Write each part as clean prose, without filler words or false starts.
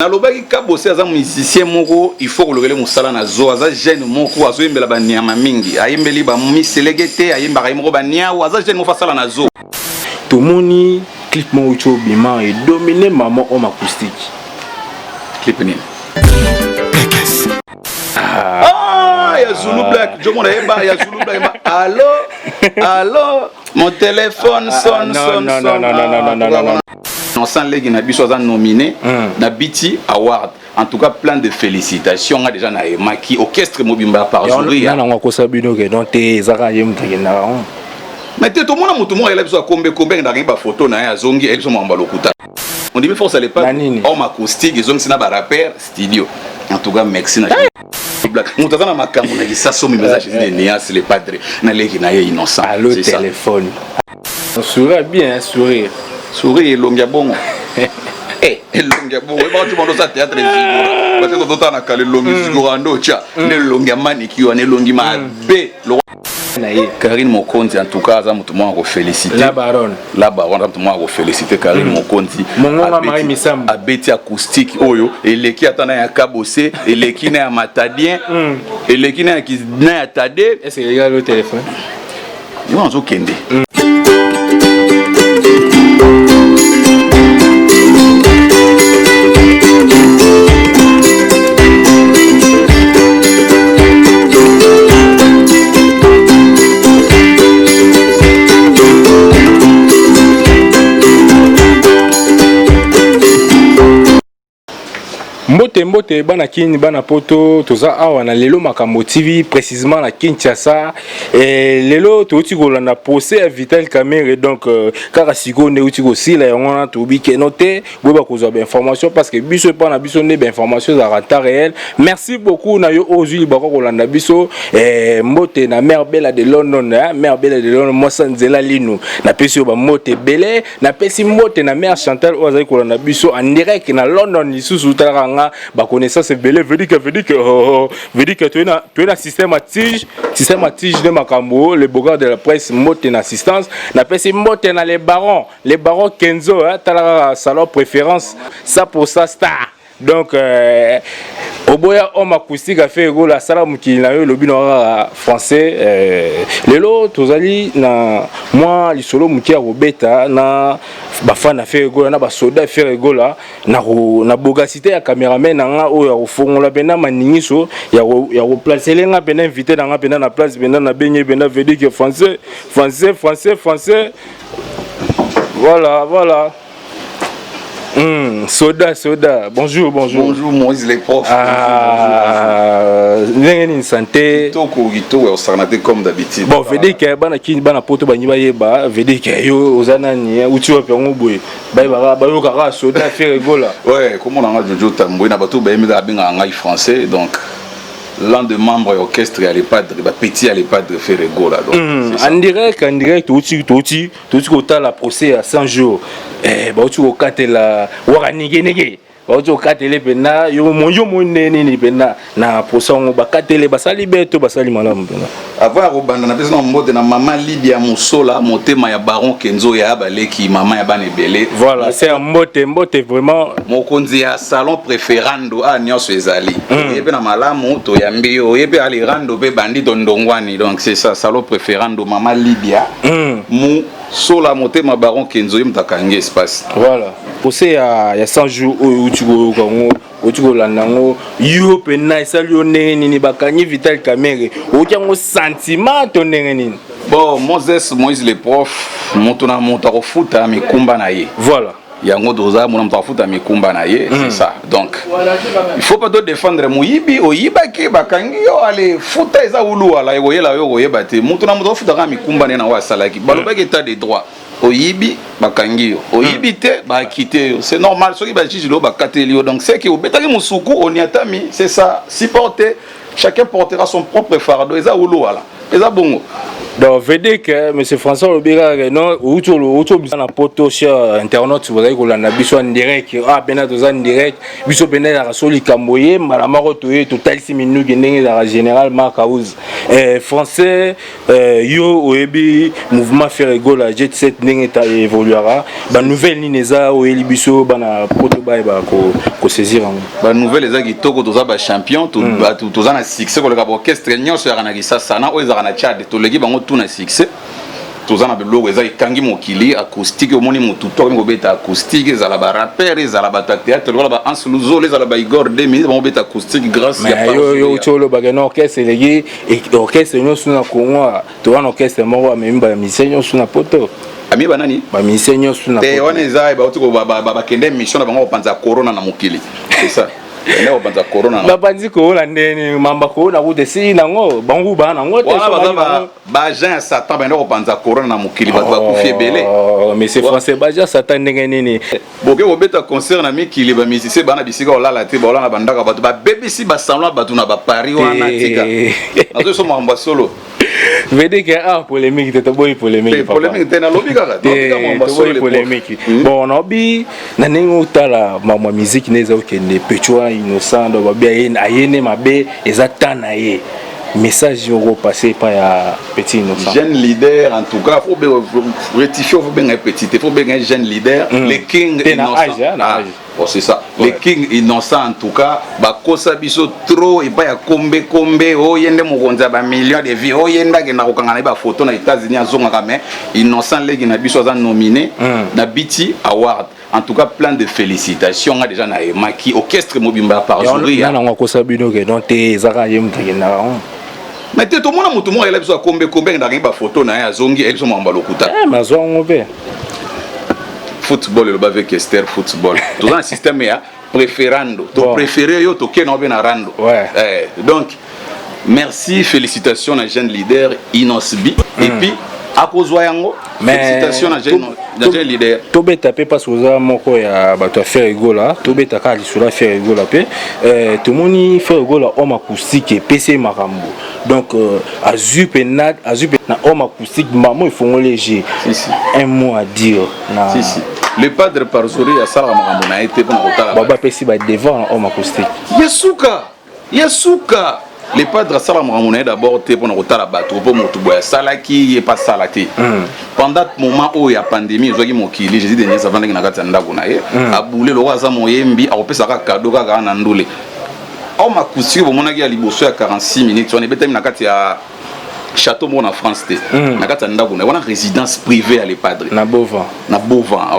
Nalobaki kabose aza musicien moko il faut kolokele musala na zo aza jeune moko azo yembela ba nyama mingi ayembeli ba miselegete ayembaka moko ba niawo aza jeune moko fasala na zo tomoni clip mo ucho bima et dominer maman homme acoustique clip nini ya Zulu Black je mona yeba ya Zulu Black allô mon téléphone sonne non on sent les na biso za nominé na BT Award en tout cas plein de félicitations a déjà na maki orchestre mobimba par jouri ya na ko sabino ke donc te zaka yem na mais tout le monde mo ele biso kombe na ba photo na ya zongi ele so mamba lokuta on dit force elle pas homme acoustique ils ont sina ba rapper studio en tout cas merci na Black mutazana makambo na gisaso mi message de Nias les padres na leki na ye innocent c'est ça téléphone sourire bien sourire longia bongo longia bongo ba tu mondo sa théâtre zigora ba te tota na kale longi zigora ndo cha ne longia manikiwa ne longi mabe na ye Karine Mokonzi en tout cas za mutu mwa ko féliciter la baronne mutu mwa ko féliciter Karine Mokonzi mongonga mari misamba abeti acoustique oyo eleki atana ya kabose eleki na ya matadien eleki na ya tade est-ce qu'il y a le téléphone yo anzo kende Mbote bana kini bana poto toza awa na lelo makambo TV précisément na Kinshasa et lelo toti kolanda procès Vital Kamerhe donc kaka sikonde uti ko sila yongona to bi ke noté boba kozwa ba information parce que biso pa na biso ne ba information za rata réel merci beaucoup na yo ozuli bako kolanda biso mbote na mère bella de London moi sanzela lino na pesi ba mbote belé na pesi mbote na mère Chantal ozali kolanda biso en direct na London lisusu talanga ba connaissance belé veut dire que tu es un système à tige de makambo le bogard de la presse mote en assistance na pesi mote na les barons Kenzo tala salon préférence ça pour ça star donc oboya homme acoustique a fait la salam qui na yo lobi na français lelo tozali na moi li solo muki ya robeta na ba fan a fait gola na ba soda faire gola na bogacité ya cameraman na o ya ofongola bena maningiso ya replacer lenga bena invité na bena na place bena na benye bena veut dire que français voilà Soda, bonjour Moïse les profs. Une santé. Kitoko osarnate comme d'habitude. Bon, veut dire que bana poto banyiba yeba, veut dire que yo ozanani uti wa pengo boy. Ba yo kaka soda faire rigola. Ouais, comment on a Jojo Tamboy na bato ba yemela benga ngai français donc l'un des membres de l'orchestre à l'épadre, petit à l'épadre fait rigolo là. En direct, tu as la procès à 100 jours. Tu as la waranigé. Tu as la pena, yo neni pena na procès on ba katele basali beto basali malamu pena. Avant robanda na pesa na mbote na maman Lydia Musola, motema ya baron Kenzo ya baleki maman ya bane belé. Voilà, c'est un mbote vraiment mokonzi ya salon préférando a nyonso ezali. Yebe na malamu to yambio, yebe ali rando be bandito ndongwani donc c'est ça salon préférando maman Lydia. Musola motema baron Kenzo yimtakange espace. Voilà. Procès ya 100 jours où tu go landango yo pena esali yo neni bakanyi Vital Kamerhe okiango sentiment to neni. Bon Moïse les profs montona montako futa mikumba na ye. Voilà. Yango doza mona mtafuta mikumba na ye c'est ça donc il faut pas défendre moyibi oyibaki bakangi yo ale futa eza ulu ala yoyela yo oyeba te mutuna mtafuta ka mikumba na wa salaki balobaki état de droit oyibi bakangi yo oyibi te ba quitter c'est normal soki ba juge lo ba kateli yo donc c'est que obetaki musuku oniatami c'est ça supporter chacun portera son propre fardeau eza ulu ala eza bongo Donc, VD que M. François Lobira, non, autour de la poto sur Internet, vous avez qu'on a biso en direct, ah, ben, en direct, biso ben, la soli Camboye, malamaro toye, total 6 minutes, la général Marc Aouz. Français, yo, oebi, mouvement Ferrego, la jet set, n'engeta évoluera. Ba nouvelle Nineza, oeli biso, bana poto bae, ba, ko saisir. Ba nouvelle les qui toko toza ba champion, toza na succès ko le orchestre nyonso ya kana gisa sana, o ezaka na Tchad, to legi bango tout na succès. Toza na biloko eza ikangi mokili acoustique omoni mutu to ko beta acoustique ezala ba rapper ezala ba théâtre lola ba Hans Luzo ezala ba Igor 2000 bango beta acoustique grâce ya yo cholo ba gena orchestre legi orchestre nyonso na Congo to wana orchestre moko amemba musicien nyonso na poto ami banani ba musicien nyonso na poto te wana eza ba uti ko ba kende mission na bango panza corona na mokili c'est ça. Bapanzi kola ndeni mamba kola kute si nango bangu ba nango te ba Jean Satan bendo kopanza corona na mokili ba kufie belé mais c'est français ba Jean Satan ndenge nini boke obeta concert na mikili ba musicien bana bisika olala te ba olala bandaka bato ba BBC ba semblant bato na ba Paris wana tika azo so mamba solo VD que ah polémique te boy polémique polémique te na lobi kaka mamba solo polémique bon nobi na ningo tala mama musique neza okende petwa innocent do babia ayene mabe ezatana ye message au passé par ya petit innocent jeune leader en tout cas faut rectifier faut bien un petit faut bien un jeune leader les king innocent oh c'est ça les king innocent en tout cas ba kosa biso trop et pas ya kombe o yende mokonza ba millions de vies o yenda ke na kokanga ba photo na États-Unis azonga mais innocent legi na biso za nominé na BT Award. En tout cas, plein de félicitations. On a déjà Maki, orchestre Mobimba par jour. Il y a un Kosabino qui est Zara Yem. Mais tout le monde a besoin de combien de photos na Zongi et son Mambalokuta. Mais on va football, le avec Esther, football. Tout un système préférando. Ton préféré, yo to ken na rando. Donc, merci, félicitations à jeune leader Inosbi. Et puis, à cause yango félicitations à jeune leader to beta pe parce que za moko ya bato faire rigola to beta ka lisula faire rigola pe to moni faire rigola homme acoustique PC makambo donc azupe na homme acoustique maman il faut léger un mot à dire na le padre Parzori ya sala makambo na été pour kotala baba pesi ba devant homme acoustique Yasuka les padres sala makamuna d'abord te pour kotala bato pour motu boya salaki et pas salati pendant moment où il y a pandémie zoki mokili jésus dernier savant na kati ndako na ye abule lo waza moyembi akopesa ka cadeau ka na ndule au makusi bo monaki ya liboso ya 46 minutes on est betami na kati ya château mon en France te na kati ndako na wana résidence privée à les padres na Bovan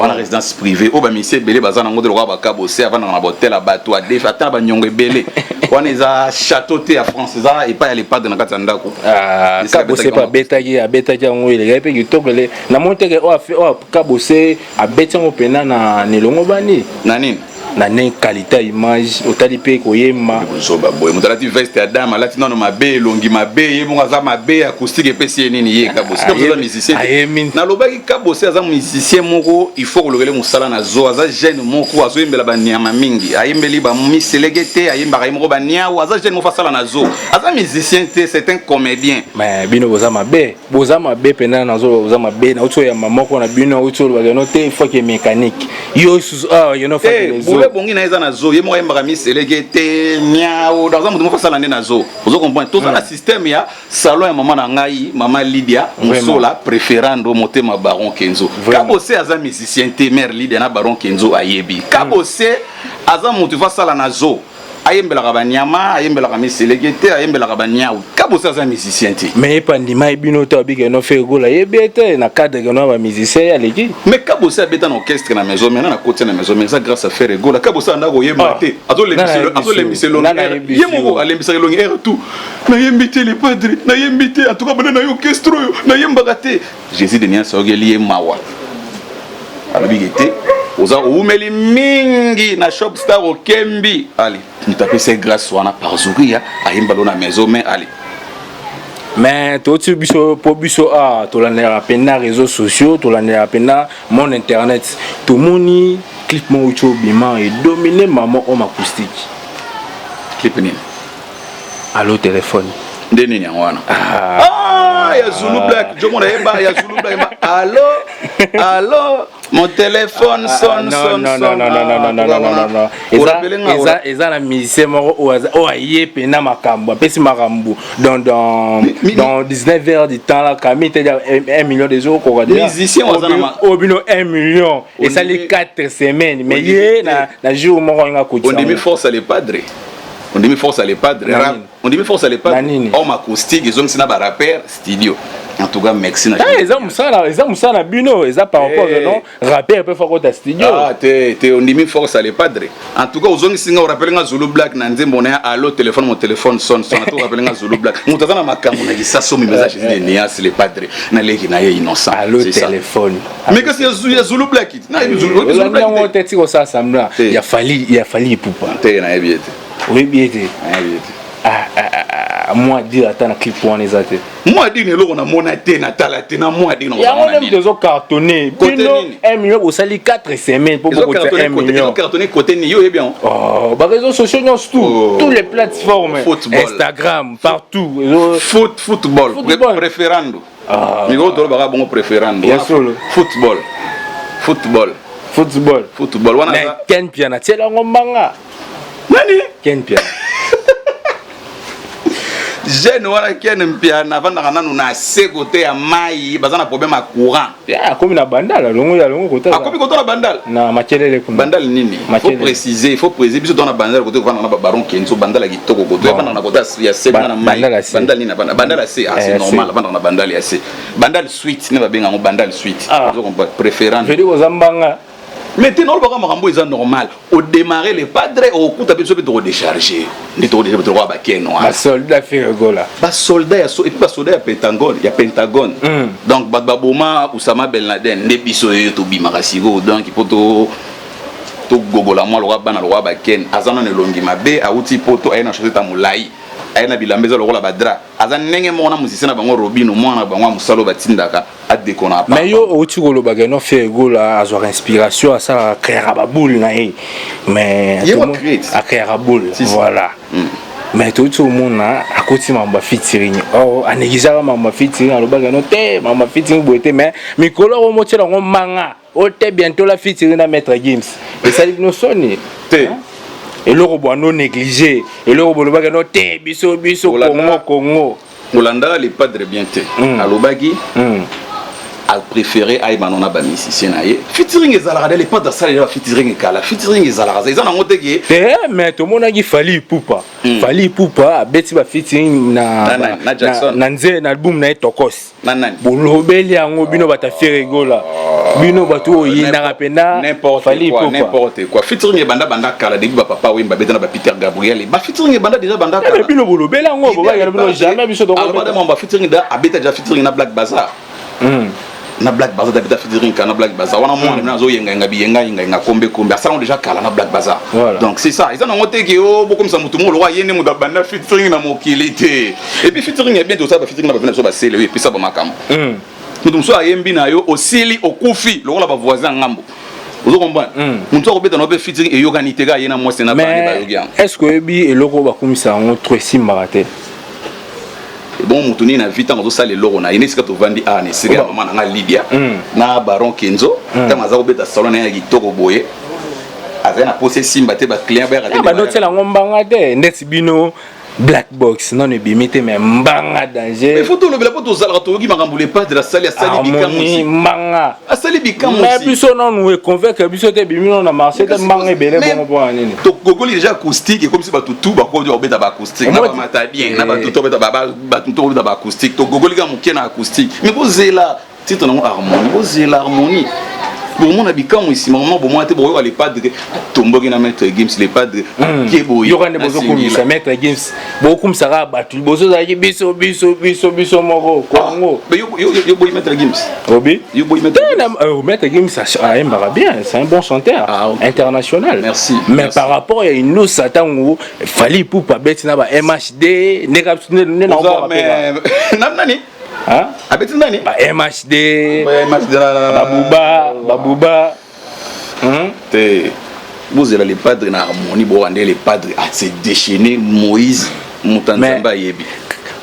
wana résidence privée o ba monsieur belé bazana ngo de lo ba kabose avant na hotel à bateau à def ata ba nyongo belé wana za château te à France za et pas les padres na kati ndako kabose pas betaki ngo ile gape kitokele na monte ke o a fait o kabose a betango pena na nelongo bani na nini na ne qualité image otali pe koyema zoba boy mutalati veste ya dama lati non mabe longi mabe yebonga za mabe acoustique pesi nini ye kabose comme ça musicien na lobaki kabose aza musicien moko il faut kolokele musala na zo aza jeune moko azo yembela ba nyama mingi ayembeli ba miselegete ayembaka yemoko ba niawo aza jeune moko fasala na zo aza musicien te c'est un comédien mais bino boza mabe pena na zo boza mabe na uto ya mamoko na bino uto ba no te il faut que mécanique yo you know le bongi na eza na zo ye mo yembaka miselege te nyao dans un mouvement face à l'année na zo vous comprenez tout ça le système ya salon ya maman na ngai maman Lydia musola préférando motema baron Kenzo kabose aza musicien te mère Lydia na baron Kenzo ayebi kabose aza mutu face à la na zo ayembelaka banyama ayembelaka miselege te ayembelaka banyao kabose aza musicien te mais pas ndima ebino to abike no fait gola yebete na cadre que no ba musicien aleki mais kabose abeta na orchestre na maison mais na côté na maison mais ça grâce à faire gola kabose andako yemba te azo lembiselo yemoko alembisaka longi air tout na yembite les padres na yembite en tout cas bana na orchestre na yembaka te Jésus de nia sogeli mawa alobigete oza oumeli mingi na shop star au Kembi allez nous taper c'est grâce wana par Zouria ayembalo na maison mais allez mais tout biso po biso a to la pena réseaux sociaux to la pena mon internet tout moni clip mo ucho bima et dominer maman homme acoustique clip ni allo téléphone ndeni nyangwana ya Zulu Black je mon eba ya Zulu Black allô mon téléphone sonne non eza na musicien moko o ayepe na makambo apesi makambo dans 19 heures du temps là kami te 1 million de euros ko dire musicien obino 1 million et ça les 4 semaines mais ye na jour moko nga ko on demi force les padres on demi force les padres homme acoustique ils ont sina ba rapper studio en tout cas merci na eza musala bino eza par rapport non rapper peut faire au studio te on demi force les padres en tout cas ozongi singa rappeler nga Zulu Black na nzembo na allo téléphone mon téléphone sonne to rappeler nga Zulu Black mutazana makambo na gisa somi message de nias les padres na leki na ye innocent allo téléphone mais que c'est Zulu Black na Zulu Black on teti ko ça sembla ya fali poupa te na ebiete oui bien moi dire attends clip pour on ezate moi dire le on a monaté na talate na moi dire on a même deux cartonné bino 1 million au sali 4 semaines pour beaucoup de 1 million cartonné côté ni yo bien oh ba réseaux sociaux tous les plateformes Instagram partout football préférando mi go to ba bon préférando football wana Ken Piana tiela ngombanga nani Ken Piana jeune wana Ken Piana vanda nanu na côté ya mai bazana problème à courant ya komi na bandala longo kota akomi kota na bandala na machelele kuna bandala nini il faut préciser biso dans na bandala côté vanda na baron Kenzo bandala kitoko koto vanda na kota ya se na mai bandala nini bandala c'est normal vanda na bandala ya se bandala suite ne ba benga ngo bandala suite zo comprendre préférant je dis aux ambanga maintenant le bagage makambo est normal au démarrer les padres au coup t'as besoin de redécharger ni to déjà de ba keno ba soldat fait rigola ba soldat et puis ba soldat ya Pentagone donc ba boma Osama Ben Laden ne biso to bimaka sigo donc il faut to gogola moi le bana le ba ken azana ne longi mabe a uti poto ayena chose ta mulai ayena bilambeza le rola badra azana nenge mona musicien na bango Robino mona bango musalo batindaka adekona pa mais yo uti ko lo bagano fait rigola azo inspiration à ça créer ba boule na mais à créer ba boule voilà mais tout le monde a côté mamba featuring oh anegizaka mamba featuring alobaga no te mamba featuring boité mais mikolo o motela ngo manga o te bientôt la featuring na Maître Gims et ça no soni te et le robot non négligé et le robot alobaga no te biso Congo Olanda les padres bien te alobagi a préféré ay manona ba musicien na ye featuring ezalaka les pas dans ça les featuring kala featuring ezalaka ça na ngote ki mais to mona ki fali poupa beti ba featuring na Jackson na nze na album na Tokos nanani bolobeli yango bino bata faire rigola bino batu oyinaka pena n'importe quoi featuring banda kala debi ba papa wemba beta na ba Peter Gabriel ba featuring banda déjà banda kala bino bolobeli yango ba ya bino jamais biso to ba featuring da abeta déjà featuring na Black Bazaar na Black Bazaar d'habiter featuring na Black Bazaar wana moi na zo yenga kombe ça déjà kala na Black Bazaar donc c'est ça ils ont noté que beaucoup comme ça mutu mo lo yene mu da banda featuring na mokilité et puis featuring est bien tout ça featuring na ba so ba sele et puis ça ba makam mutu so ayembi na yo osili okufi lo la ba voisin ngambo vous comprenez mutu ko beta no be featuring e yoganité ga yena mo sena ba ba yogian est-ce que bi eloko ba komisa ngo trop simbarate bon mutuni na vita ngo sala loro na inesika to vandi ne sika mama na Libya na baron Kenzo tamaza ko beta salon na kitoko boye azana posé simba te ba client ba raté ba notela ngombanga te ndeti bino black box non ebimite mais mbanga danger mais photo le bela poto zalaka to yoki makambule pas de la salle ya sali bikamusi mbanga asali bikamusi mais biso non nous convaincre biso te bimino na marché te mbanga ebele bongo pour nini to gogoli déjà acoustique comme si ba tout ba ko beta ba acoustique na ba mata bien na ba tout beta ba tout beta ba acoustique to gogoli ga mukena acoustique mais ko zela titre na harmonie ko zela harmonie bon mon abikamu ici maman bon moi te boyo les padres tomboki na Maître Gims les padres kebo yo kande bozo kumisa Maître Gims bokum sara batu bozo za biso moko Congo yo boy Maître Gims obi yo boy Maître Gims ça aime bien c'est un bon chanteur international merci mais par rapport à une autre satango fali pour pas bête na ba MHD ne na encore nani hein abeti nani ba MHD Babouba te vous avez les padres na harmonie bo ande les padres à se déchaîner Moïse Mutanzamba yebi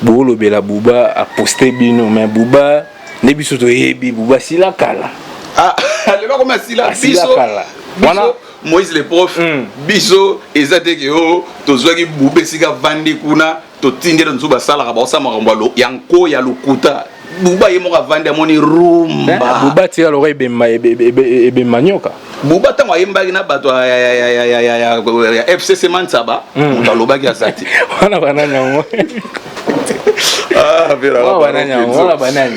bolo bela buba a poster bino mais buba ne biso to yebi buba sila kala le ba comme sila biso wana Moïse le prof biso ezate ke o to zwaki bube sika vandi kuna to tindela nzuba sala ka ba sama ngomba yanko ya lukuta buba yemo ka vandi amoni rumba buba tira lo ebe manyoka buba tango ayembaki na bato ya FCC Mansaba mutalobaki azati wana bananya ngo wana banani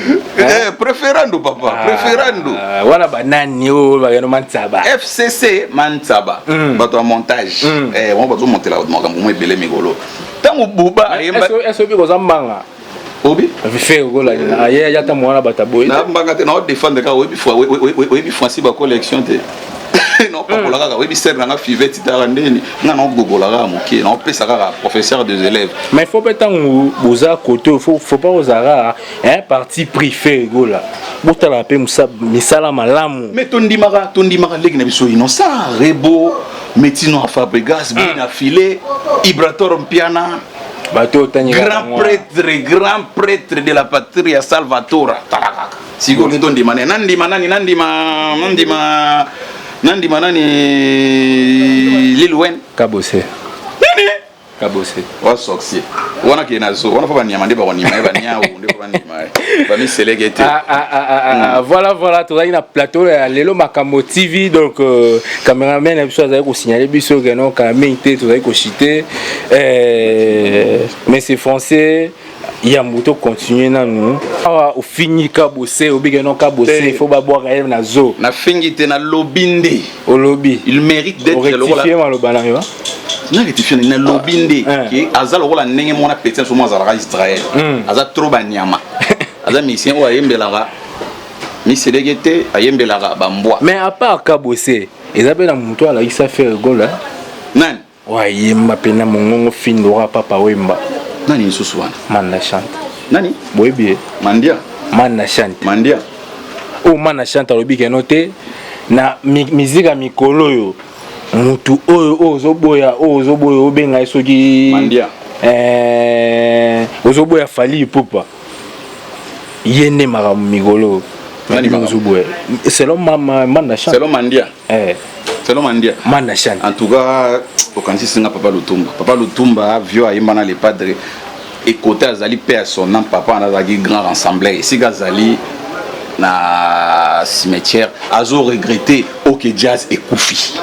preferando papa preferando wana banani o bageno Mansaba FCC Mansaba bato ya montage on bato monter la makambo mo ebele mikolo tango buba ayembaki eso bi kozambanga obi fait gola aye ya ta mwana bataboy na mbanga te na défendre ka obi fois ba collection te non pas pour la kaka obi ser na fivet titara ndeni nga na gogola ka mokie na pesa ka professeur des élèves mais faut pas tant boza côté faut pas osara un parti pris fait gola botala pe misala malamu mais tondimaka leki na biso innocent rebo metino fabrigas bien affilé ibrator mpiana grand prêtre de la patrie à Salvatore tarakaka siko nito ndima nandima nani Lilwen kabose wa soxie wana ke nazo wana fa banyama nde ba konima ba nyao nde ko banima ba mi selegete voilà tozali na plateau ya lelo makambo TV donc cameraman na biso azali ko signaler biso que non cameraman te tozali ko chiter mais c'est français ya moto continuer na nous au fini kabose obige non kabose il faut ba boire elle na zo na fingi te na lobinde au lobby il mérite d'être le rôle na rectifier na lobinde qui azal rola ndenge mona petit sur moi azala Israël azal trop banyama azal mission o ayembelaka miselegete ayembelaka bambwa mais à part kabose ezabela moto ala isa faire gola nan wa yemba pena mongongo findora papa wemba nani susu wana manna chante nani boyebi mandia manna chante mandia o manna chante lobi ke note na mizika mikolo yo mutu oyo ozoboya obenga soki mandia ozoboya fali pupa yene mara mikolo nani ozoboya selon manna chante selon mandia selon mandia manna chante en tout cas au kanisi singa papa Lutumba vieux ayembana les padres et côté azali père son nom papa azali grand rassembleur ici gazali na cimetière azo regretté OK jazz et Koufi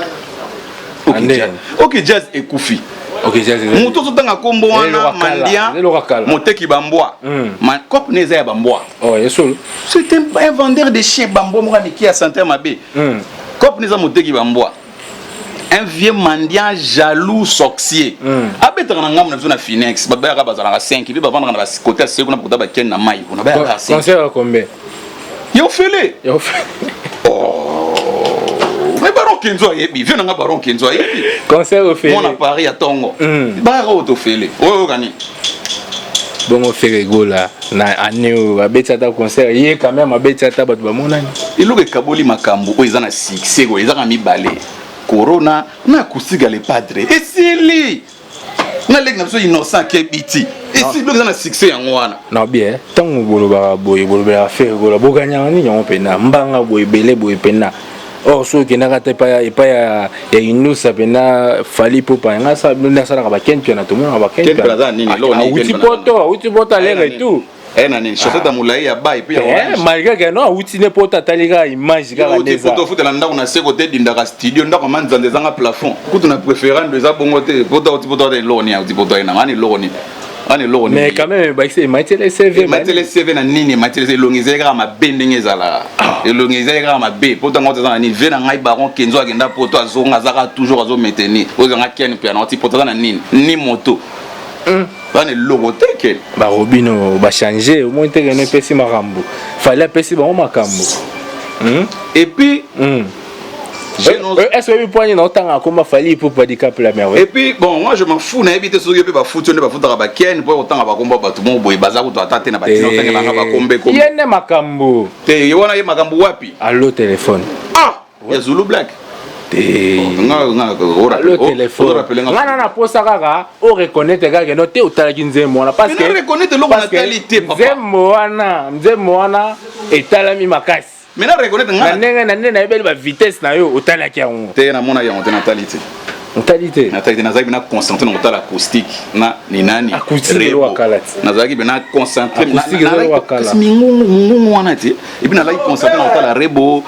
OK jazz et Koufi muto tanga kombo wana mandia moteki bambwa man kop neza ya bambwa oh yeso c'est un vendeur de chiens bambwa mo ki a santé mabe kop neza moteki bambwa un vieux mendiant jaloux sorcier abetaka na ngamu na biso na Phoenix babaya bazala na 5 bi bavandra na côté à sekuna pour ba ken na mai on ba ya 5 concert combien yo fele oh mais baron kenzo yebi vieux na baron kenzo yebi concert au fele mon à Paris à Tongo ba auto fele oh gani bon on fait rigola na aneo abetsa ta concert yé quand même abetsa ta bato ba monani iluke kaboli makambo o ezana succès go ezana mibale corona na kusiga les padres et sili na leg na so innocent ke biti et si lo na succès yango wana na bien tango boloba boye boloba faire gola boganya ni yango pena mbanga boye bele boye pena oh so ke na kata pa ya inusa pena fali popa nga sa na sala ka ken pena to mona ba ken pena nini lo ni uti poto lere tout nani chaussette moulai ya ba et puis malgré que non uti ne poto talika image ka neza poto futa ndako na seko te dindaka studio ndako manzande zanga plafond kutu na préférant de za bongo te poto de loni uti poto ina ngani loni mais quand même ba c'est matele CV na nini matele longizela ka mabendenge zala longizela ka mabe poto ngota za nini vena ngai baron kenzo agenda poto azonga zaka toujours azo maintenir ozanga ken piano uti poto na nini ni moto bane logoteke ba robino ba changer au moins teke ne pesi makambo fallait pesi ba makambo et puis est-ce que vous pouvez non tant comme fallait pour pas dire cap la merveille et puis bon moi je m'en fous na éviter so yepe ba foot ne ba foot ba ken pour autant ba komba ba tout mon boy bazaku to atate na ba tino tenge ba kombe kombe yene makambo te yona ye makambo wapi allo téléphone ya Zulu Black le téléphone ngana na posa kaka o reconnaître kaka no te utalaki nzembo wana parce que reconnaître lo na qualité papa nzembo wana etalami makasi mais na reconnaître ngana na ndenge na yebeli ba vitesse na yo utalaki yango te na mona yango te na qualité Mentalité. Nathalie nazaki bina concentré dans la acoustique na ninani rebo nazaki bina concentré na mingungu wana te et puis nazaki concentré dans la rebo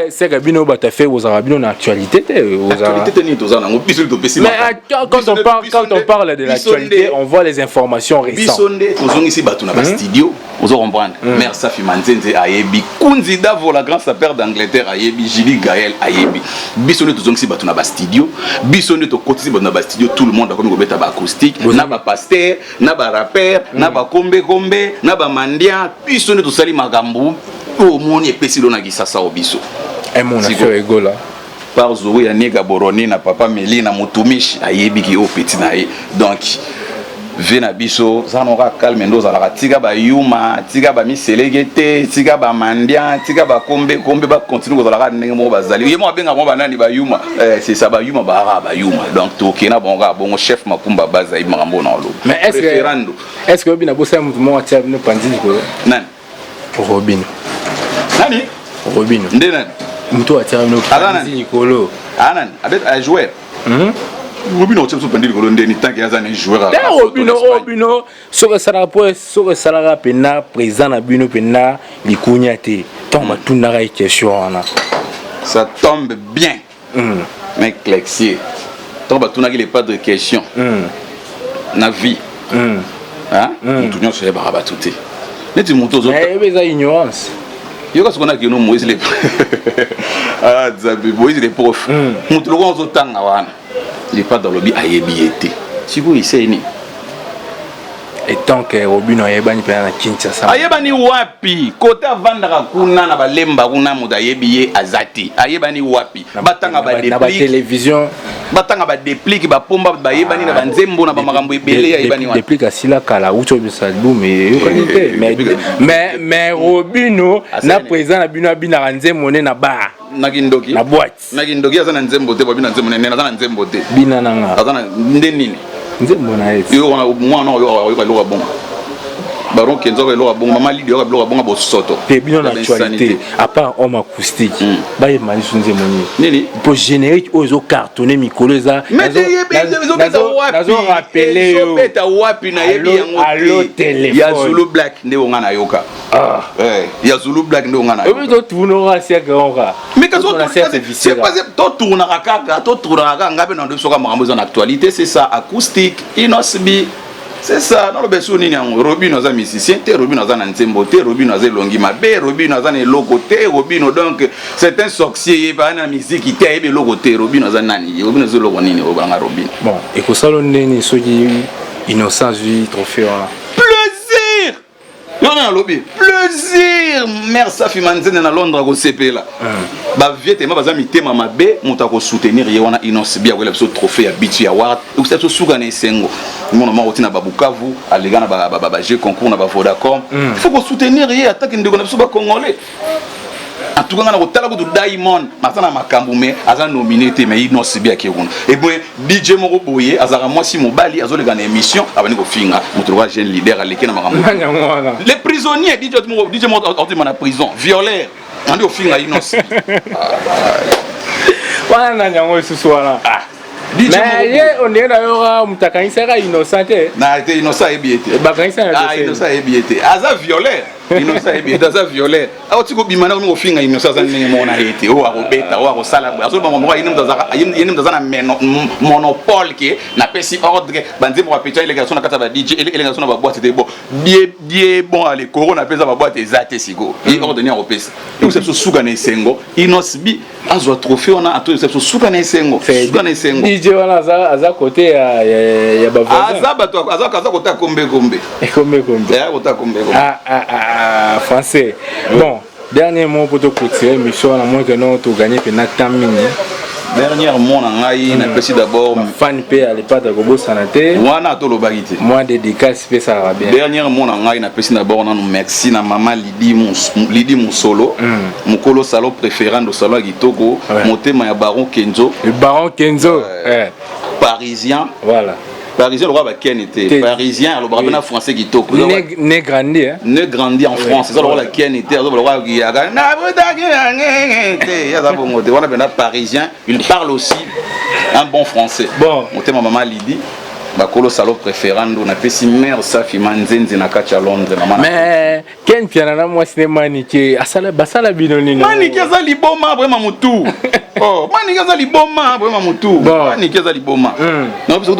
c'est que bino bata fait aux arabino na actualité actualité ni tozana ngo biso to pesi mais quand on parle de l'actualité on voit les informations récentes bisonde tozongi ici batu na ba studio ozo comprendre mère Safi Manzenze ayebi Kunzi Davo la grand sapeur d'Angleterre ayebi Julie Gaël ayebi bisonde tozongi ici batu na ba studio bisonde to kotisi batu na ba studio tout le monde akomi kobeta ba acoustique na ba pasteur na ba rappeur na ba kombe na ba mandia bisonde to sali magambu o moni epesi lo na kisasa o biso mon affaire egola par Zoé ya Nega Boroni na papa Meli na Mutumishi ayebi ki o petit na ye donc vena biso zanora calme ndo za la tika ba yuma tika ba miselegete tika ba mandia tika ba kombe ba continue ko za la ndenge mo bazali yemo abenga mo banani ba yuma c'est ça ba yuma ba yuma donc to kena bonga bongo chef makumba baza imarambo na lo mais est-ce que bina bossa mutu mo atia no panzini ko nani Robin ndenani mutu atia no panzini ko lo anan abet a jouer Robino tient sur pendule kolonde ni tant qu'il y a un joueur Robino sur sala pena présent na bino pena likunya te tant batuna ra question wana ça tombe bien mec Lexier tant batuna qu'il est pas de question na vie hein tout nous c'est baraba touté neti moto zo mais ça ignorance yo ka sokona kino Moïse les ah zabi Moïse les prof moto lo zo tanga wana il pas dans le lobby ayebiete siko iseni et tant que Robino ayebani pe na Kinshasa ayebani wapi kota vandaka kuna na balemba kuna muda ayebiye azati ayebani wapi batanga ba télévision batanga ba déplique ba pomba ba yebani na banzembo na ba makambo ebele ayebani wapi déplique asila kala uto bisalbu mais Robino na présent na bino abina nzembo ne na bar nakindoki na boîte nakindoki azana nzembo te babina nzembo ne azana nzembo te bina nanga azana ndenini nzembo na eti yo wana mwana yo ka loka bon baron kenzo ka loka bon mama lidi yo ka loka bon bo soto te bino na actualité à part homme acoustique ba yemani sunze moni nini pour générique ozo cartonner mikoleza nazo rappeler yo beta wapi na yebi yango allo téléphone ya Zulu Black nde ngana yoka ya Zulu Black nde ngana yoka obi to tourner sia grand mais kazo c'est pas to tourner kaka ngabe na ndo soka makambo za actualité c'est ça acoustique inosbi c'est ça dans le besoin ni yango Robino za musicien te Robino za na nzembo te Robino za longi mabe Robino za na logo te Robino donc c'est un sorcier ba na musique te ebe logo te Robino za nani Robino za logo nini obanga Robino bon et ko salo neni soki innocence vie trophée plaisir yo na lobby plaisir mère Safi Manzenze na Londres ko sepela ba viete ma baza mitema mabe muta ko soutenir ye wana Innocent bia wela so trophée ya Bitu Award ou ça so suga na sengo mon ma rotina ba Bukavu alega na ba jeu concours na ba Vodacom il faut ko soutenir ye attaque ndeko na so ba congolais en tout cas na ko tala ko Diamond masana makambu me aza nominé te mais Innocent bia ke kuna et bon DJ moko boye azara mwasi mobali azolega na émission abani ko finga mutu wa jeune leader aleke na makambu les prisonniers DJ moko na prison violeur andi ofinga Innocent wana na nyango isusu wana mais on est d'ailleurs mutakanisa ka Innocent na te Innocent ebiete bakanisa na Innocent ebiete aza violeur Innocent ebiete aza violeur auti ko bimana ko finga Innocent za ndenge mona ete o akobeta o akosala azo ba mwa yini mtazana monopole ke na pesi ordre banze mo apeta ile garçon na kata ba DJ ile garçon na ba boîte de bon die bon ale corona pesa ba boîte ezate siko i ordre ni akopesa donc c'est suka na sengo Innocent bi azo trophée on a ato c'est suka na sengo DJ wana aza côté ya ba voisin aza bato aza côté kombe ya côté kombe français bon dernier mot pour te cotiser mission na moi que non to gagner pe na tamini dernièrement na ngai na pesi d'abord fan pe à l'époque de Gobo Sanate wana to lobaki te moi dédicace pe ça va bien dernièrement na ngai na pesi d'abord na merci na maman Lidi Musolo mukolo salon préférant do salon kitoko motema ya Baron Kenzo le Baron Kenzo parisien voilà parisien le roi ba ken était parisien alors ba français kitoko né grandi hein né grandi en France c'est ça le roi la ken était le roi qui a na il y a bon mot on a bien parisien il parle aussi un bon français bon motema maman Lidi bakolo salo préférando na pesi mère safi manzenzi na kacha Londres na mana mais ken piana na moi cinéma ni ke asala basala binoni na mani ki azali boma vraiment mutu oh mani ki azali boma vraiment mutu mani ki azali boma na pesi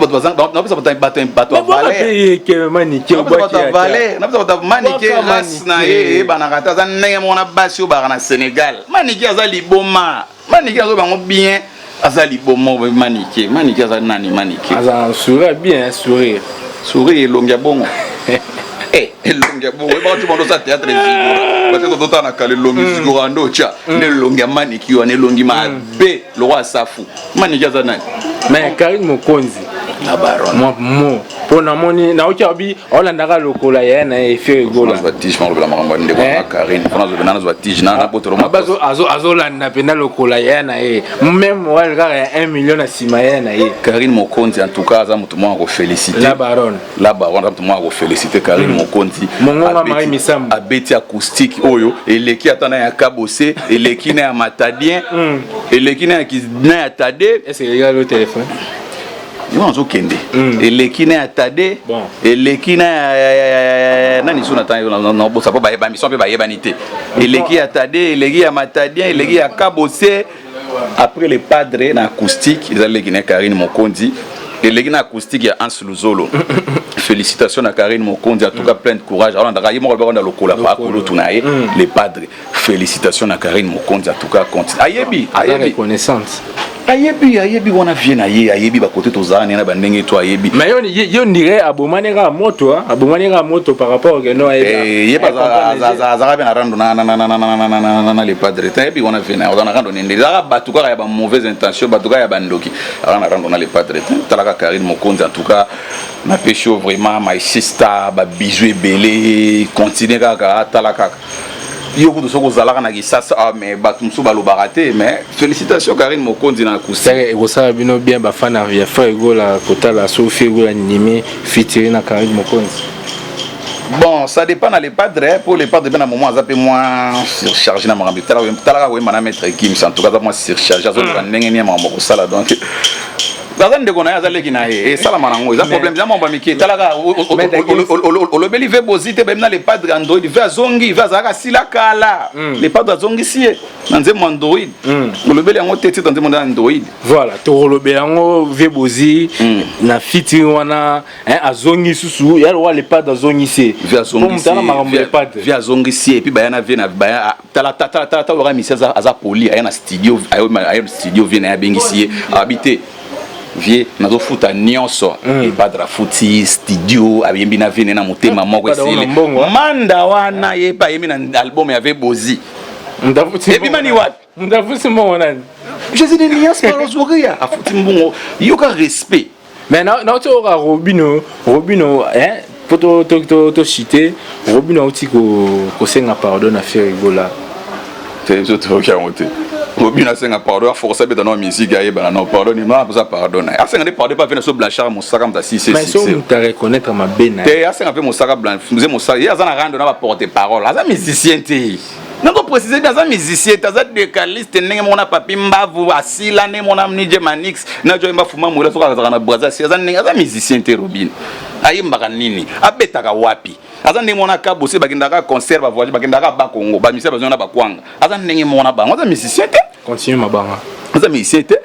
bato valer ke mani ki bato valer na pesi bato mani ki ras na e bana kata za ndenge mona basi o ba na Sénégal mani ki azali boma mani ki azo bango bien azali bomo manike azali nani manike azan sourire bien sourire elongia bongo elongia bongo ba tu mondo sa théâtre zigora ba te to na kale longi zigora ndo cha ne longia manike yo ne longi ma be le roi safu manike azali nani mais Karine Mokonzi la baronne mo pona moni na okiabi olandaka lokola ya na efe gola ba tige mo la maramba ndeko na Karine fona zo benana zo tige na botoro ma bazo azo landa pena lokola ya na e même wal ga 1 million na sima ya na e Karine Mokonzi en tout cas za mutu mo ko féliciter la baronne mutu mo ko féliciter Karine Mokonzi mongonga mari misambu abeti acoustique oyo eleki atana ya kabose eleki na ya matadien eleki na ya kizna ya tade est-ce qu'il y a le téléphone yo nzo kende eleki na ya tade eleki na nani sona tan na bosa po ba mission pe ba yebanité eleki ya tade eleki ya matadien eleki ya kabose après les padres na acoustique ils allaient na Karine Mokonzi eleki na acoustique ya Hans Luzolo félicitations à Karine Mokonzi en tout cas plein de courage alors ndaka yimo ba na lokola pa kolo tunaye les padres félicitations à Karine Mokonzi en tout cas continue ayebi reconnaissance ayebi wana viena ye ayebi ba côté tozana na bandenge to ayebi mais yo ndirait abomanera moto par rapport au no ye ba za bien rando na les padres ayebi wana viena on a rando nende za batuka ya ba mauvaise intention batuka ya bandoki na rando na les padres talaka Karine Mokonzi en tout cas na pécho vraiment my sister ba bijou belé continuer kaka talaka yo ko soko zalaka na kisasa mais batumsu balobaraté mais félicitations Karine Mokonzi na kusa et ça bino bien ba fan via frère gola kota la Sophie gola nimi featuring na Karine Mokonzi bon ça dépend na les padres pour les padres ben à moment azapé moi surchargé na marambi talaka we mana maître Kim en tout cas moi surchargé azo ka ndenge ni mambo ko sala donc bazan de kona azaleki na e salama nango eza problème za mamba miki talaka olobeli ve bozite bemna les padres Android ve azongi ve azaka sila kala les padres azongi sie nanze mo Android olobeli yango tete nanze mo Android voilà to olobeli yango ve bozi na fiti wana azongi susu ya wa les padres azongi sie ve azongi sie ve azongi sie et puis bayana ve na baya tala ora misa aza poli ayana studio ayo studio vie na bengi sie habiter vie nazo futa nyonso e padra futi studio abimbi na vene na motema moko esili manda wana ye pa yemi na album ya Vebozi ndafuti ebi mani wapi ndafuti mo wana Jésus de Nias par ozoria afuti mbongo yoka respect mais na to ka Robino poto to citer Robino uti ko senga pardon na faire rigola te zo to ka monter Robina senga pardon forcer beta na musique aye bana no pardon ni ma ça pardonner asenga ne pardon pas venir sur Blanchard Moussaka mta 6 mais so muta reconnaître ma bena te asenga pe Moussaka Blanc nous Moussaka ya zana rando na ba porter parole aza musicien te nako préciser dans un musicien taza décaliste ndenge mona papi mbavu asila ne mona mnije manix na jo mba fuma mula soka za na braza si aza musicien te Robin ayembaka nini abetaka wapi aza ndenge mona ka bosé bakindaka concert ba voyage bakindaka ba Congo ba musicien bazona ba kwanga aza ndenge mona ba aza musicien te continue mabanga aza musicien te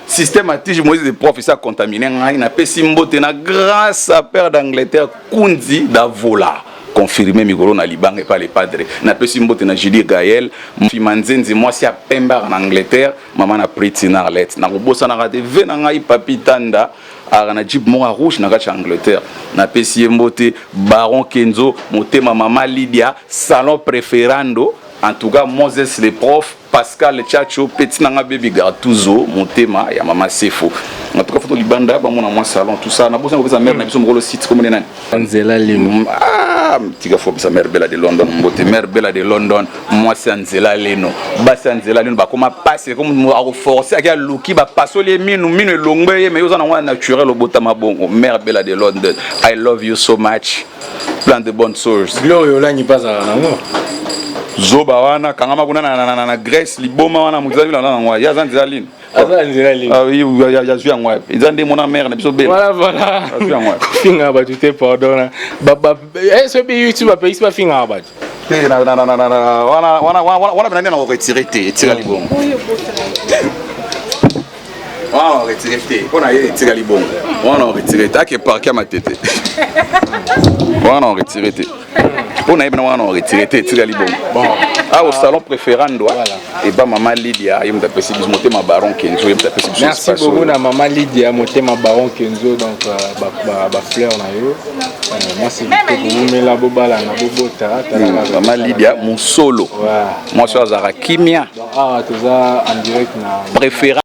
systématique Moïse de professeur contaminé ngai na pesi mbote na grâce à père d'Angleterre Kunzi Davola confirmé mikolo na libanga par les padres na pesi mbote na Julie Gaël fimanzenzi moi si a pemba en Angleterre maman na Pretty Narlet na kobosa na rate ve na ngai papi tanda na jib mo rouge na kacha Angleterre na pesi mbote Baron Kenzo motema mama Lydia salon préférando en tout cas Moses le prof Pascal Tchacho petit nanga baby Gattuso Montema ya mama Sefo en tout cas photo libanda ba mon moi salon tout ça na bossa ko sa mère na biso mo site comme nani Nzela Leno tika fo sa mère bella de London mbote mère bella de London moi c'est Nzela Leno ba c'est Nzela Leno ba comment passer comme a forcer à luki ba passer minu longbe mais yo na wa naturel au botama bongo mère bella de London I love you so much plein de bonnes sources Glory olani pas à non Zoba wana kangama kuna na Grèce liboma wana muzabi la ngwa ya Nzela Leno Nzela Leno ah oui ya zui ngwa izande mona mère na biso bella voilà zui ngwa finga ba tout pardon ba est-ce que YouTube ba pays pas finga ba wana benani na retirer te tira libongo wana retirer te ona ye tira libongo wana retirer ta ke parquet matete wana retirer te on a bien wana retirer te tira libongo bon au salon préférando et ba maman Lydia yem tapesi bis motema baron Kenzo yem tapesi bis merci beaucoup na maman Lydia motema baron Kenzo donc ba fleur na yo merci beaucoup mais la bobala na bobota maman Lydia mon solo moi sur Zara Kimia ah tu ça en direct na préférant